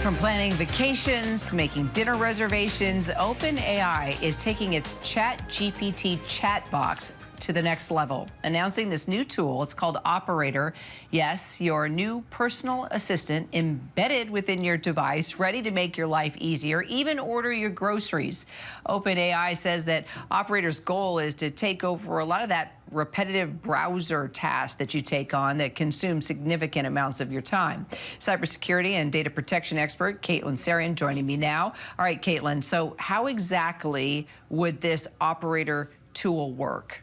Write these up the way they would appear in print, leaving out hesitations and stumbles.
From planning vacations to making dinner reservations, OpenAI is taking its ChatGPT chat box to the next level, announcing this new tool. It's called Operator. Yes, your new personal assistant embedded within your device, ready to make your life easier, even order your groceries. OpenAI says that Operator's goal is to take over a lot of that repetitive browser tasks that you take on that consume significant amounts of your time. Cybersecurity and data protection expert Caitlin Sarian joining me now. All right, Caitlin, so how exactly would this Operator tool work?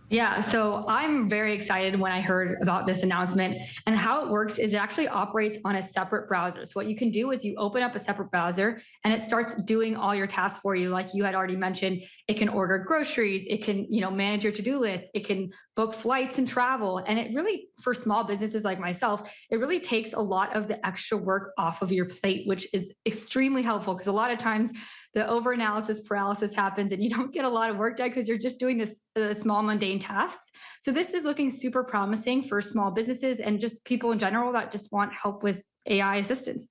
Yeah, so I'm very excited when I heard about this announcement. And how it works is it actually operates on a separate browser. So what you can do is you open up a separate browser and it starts doing all your tasks for you. Like you had already mentioned, it can order groceries, it can, manage your to-do list, it can book flights and travel. And it really, for small businesses like myself, it really takes a lot of the extra work off of your plate, which is extremely helpful because a lot of times the overanalysis paralysis happens and you don't get a lot of work done because you're just doing this small mundane tasks. So this is looking super promising for small businesses and just people in general that just want help with AI assistance.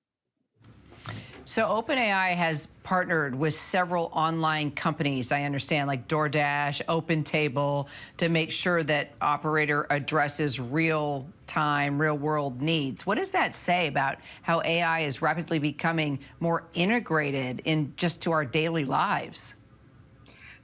So OpenAI has partnered with several online companies, I understand, like DoorDash, OpenTable, to make sure that Operator addresses real-time, real-world needs. What does that say about how AI is rapidly becoming more integrated to our daily lives?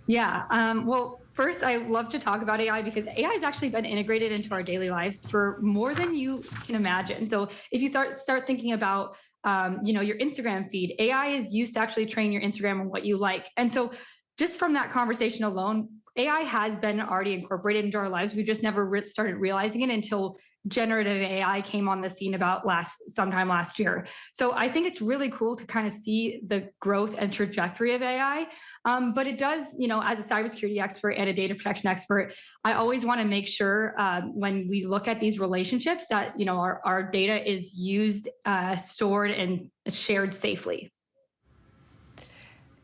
Yeah, well, first, I love to talk about AI because AI has actually been integrated into our daily lives for more than you can imagine. So if you start thinking about your Instagram feed, AI is used to actually train your Instagram on what you like. And so just from that conversation alone, AI has been already incorporated into our lives. We just never started realizing it until generative AI came on the scene about sometime last year. So I think it's really cool to kind of see the growth and trajectory of AI. But it does, as a cybersecurity expert and a data protection expert, I always want to make sure when we look at these relationships that, our data is used, stored, and shared safely.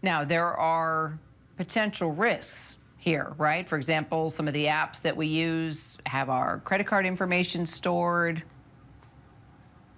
Now, there are potential risks here, right? For example, some of the apps that we use have our credit card information stored.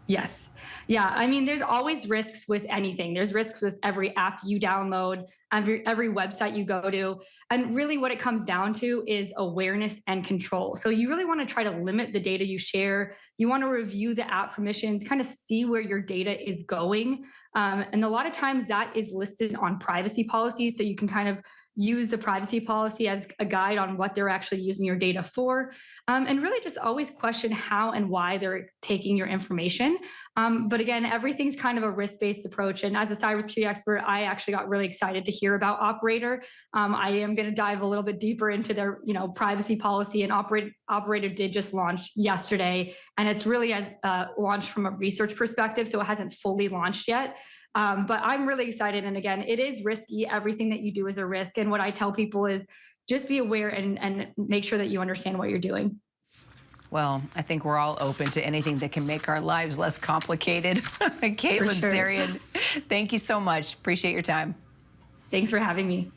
Yes. Yeah. I mean, there's always risks with anything. There's risks with every app you download, every website you go to. And really what it comes down to is awareness and control. So you really want to try to limit the data you share. You want to review the app permissions, kind of see where your data is going. And a lot of times that is listed on privacy policies. So you can kind of use the privacy policy as a guide on what they're actually using your data for. And really just always question how and why they're taking your information. But again, everything's kind of a risk-based approach. And as a cybersecurity expert, I actually got really excited to hear about Operator. I am going to dive a little bit deeper into their, privacy policy, and Operator did just launch yesterday. And it's really launched from a research perspective, so it hasn't fully launched yet. But I'm really excited. And again, it is risky. Everything that you do is a risk. And what I tell people is just be aware and make sure that you understand what you're doing. Well, I think we're all open to anything that can make our lives less complicated. Caitlin Sarian, thank you so much. Appreciate your time. Thanks for having me.